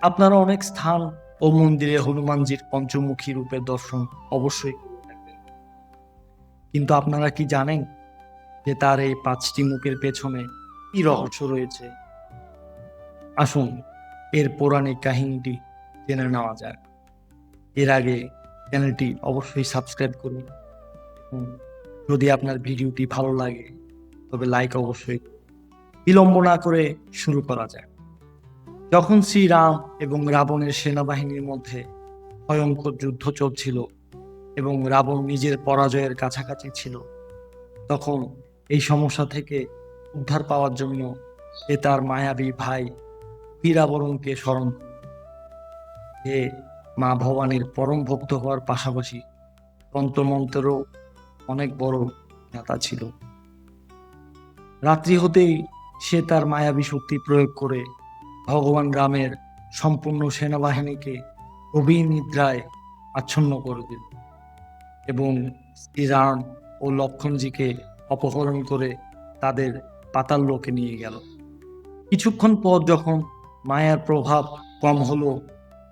আপনারা অনেক স্থান ও মন্দিরে হনুমানজির পঞ্চমুখী রূপের দর্শন অবশ্যই করে থাকবেন। কিন্তু আপনারা কি জানেন যে তার এই 5টি মুখের পেছনে কি রহস্য রয়েছে? আসুন এর পৌরাণিক কাহিনীটি জেনে নেওয়া যাক। এর আগে চ্যানেলটি অবশ্যই সাবস্ক্রাইব করুন। যদি আপনার ভিডিওটি ভালো লাগে তবে লাইক অবশ্যই। বিলম্ব না করে শুরু করা যায়। যখন শ্রীরাম এবং রাবণের সেনাবাহিনীর মধ্যে ভয়ঙ্কর যুদ্ধ চলছিল এবং রাবণ নিজের পরাজয়ের কাছাকাছি ছিল, তখন এই সমস্যা থেকে উদ্ধার পাওয়ার জন্য সে তার মায়াবী ভাই বীরাবরণকে স্মরণ করল। সে মা ভবানীর পরম ভক্ত হওয়ার পাশাপাশি তন্ত্রমন্ত্রেরও অনেক বড় জ্ঞাতা ছিল। রাত্রি হতেই সে তার মায়াবী শক্তি প্রয়োগ করে ভগবান রামের সম্পূর্ণ সেনাবাহিনীকে গভীর নিদ্রায় আচ্ছন্ন করে দিল এবং শ্রীরাম ও লক্ষ্মণজিকে অপহরণ করে তাদের পাতাল লোকে নিয়ে গেল। কিছুক্ষণ পর যখন মায়ার প্রভাব কম হলো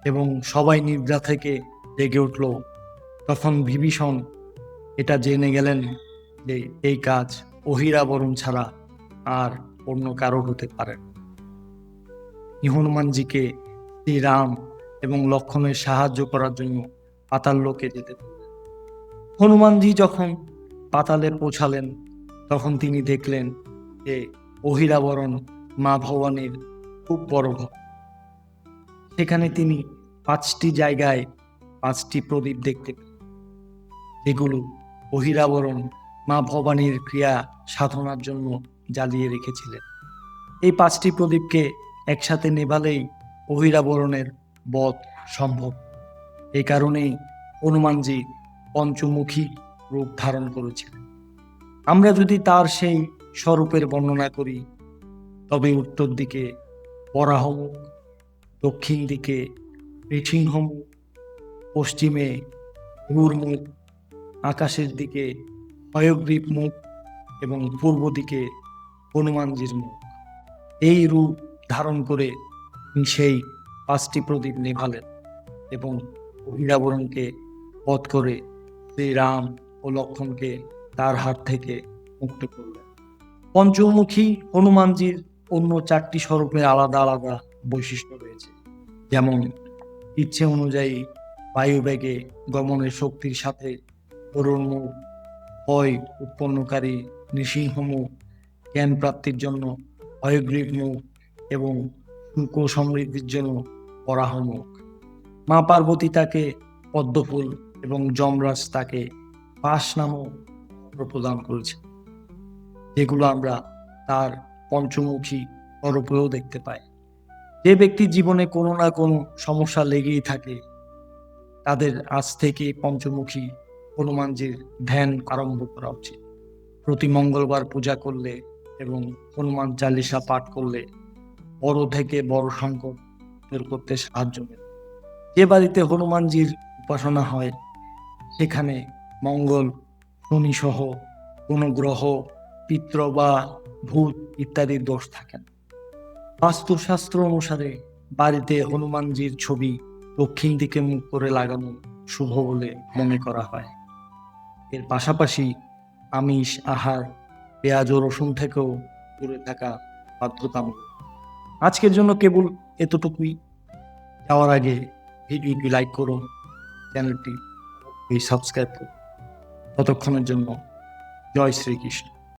এবং সবাই নিদ্রা থেকে জেগে উঠল, তখন বিভীষণ এটা জেনে গেলেন যে এই কাজ অহিরাবরণ ছাড়া আর অন্য কারো হতে পারে না। হনুমানজিকে শ্রীরাম এবং লক্ষ্মণের সাহায্য করার জন্য পাতাল লোকে যেতে বললেন। হনুমানজি যখন পাতালে পৌঁছালেন তখন তিনি দেখলেন যে অহিরাবরণ মা ভবানীর খুব বড় ভক্ত। সেখানে তিনি 5টি জায়গায় 5টি প্রদীপ দেখতে পেলেন, যেগুলো অহিরাবরণ মা ভবানীর ক্রিয়া সাধনার জন্য জ্বালিয়ে রেখেছিলেন। এই 5টি প্রদীপকে একসাথে নেভালেই অহিরাবরণের বধ সম্ভব। এই কারণেই হনুমানজি পঞ্চমুখী রূপ ধারণ করেছিলেন। আমরা যদি তার সেই স্বরূপের বর্ণনা করি তবে উত্তর দিকে বরাহমুখ, দক্ষিণ দিকে নৃসিংহমুখ, পশ্চিমে মুখ, আকাশের দিকে হয়গ্রীব মুখ এবং পূর্ব দিকে হনুমানজির মুখ। এই রূপ ধারণ করে সেই 5টি প্রদীপ নেভালেন এবং অহিরাবরণকে বধ করে শ্রীরাম ও লক্ষ্মণকে তার হাত থেকে মুক্ত করলেন। পঞ্চমুখী হনুমানজির অন্য 4টি স্বরূপের আলাদা আলাদা বৈশিষ্ট্য রয়েছে, যেমন ইচ্ছে অনুযায়ী বায়ুবেগে গমনের শক্তির সাথে অরুণ মুখ, ভয় উৎপন্নকারী নৃসিংহ মুখ, জ্ঞান প্রাপ্তির জন্য হয়গ্রীব মুখ এবং শুল্ক সমৃদ্ধির জন্য বরাহ মুখ। মা পার্বতী তাকে পদ্মফুল এবং যমরাজ তাকে পাশ নামক প্রদান করেছে, যেগুলো আমরা তার পঞ্চমুখী স্বরূপেও দেখতে পাই। যে ব্যক্তির জীবনে কোনো না কোনো সমস্যা লেগেই থাকে, তাদের আজ থেকে পঞ্চমুখী হনুমানজির ধ্যান আরম্ভ করা উচিত। প্রতি মঙ্গলবার পূজা করলে এবং হনুমান চালিসা পাঠ করলে বড় থেকে বড় সংকট দূর করতে সাহায্য মেলে। যে বাড়িতে হনুমানজির উপাসনা হয় সেখানে মঙ্গল, শনি সহ কোনো গ্রহ, পিতৃ বা ভূত ইত্যাদি দোষ থাকে না। বাস্তুশাস্ত্র অনুসারে বাড়িতে হনুমানজির ছবি দক্ষিণ দিকে মুখ করে লাগানো শুভ বলে মনে করা হয়। এর পাশাপাশি আমিষ আহার, পেঁয়াজ ও রসুন থেকেও দূরে থাকা বাধ্যতামূলক। আজকের জন্য কেবল এতটুকুই। যাওয়ার আগে ভিডিওটি লাইক করুন, চ্যানেলটি সাবস্ক্রাইব করুন। ততক্ষণের জন্য জয় শ্রীকৃষ্ণ।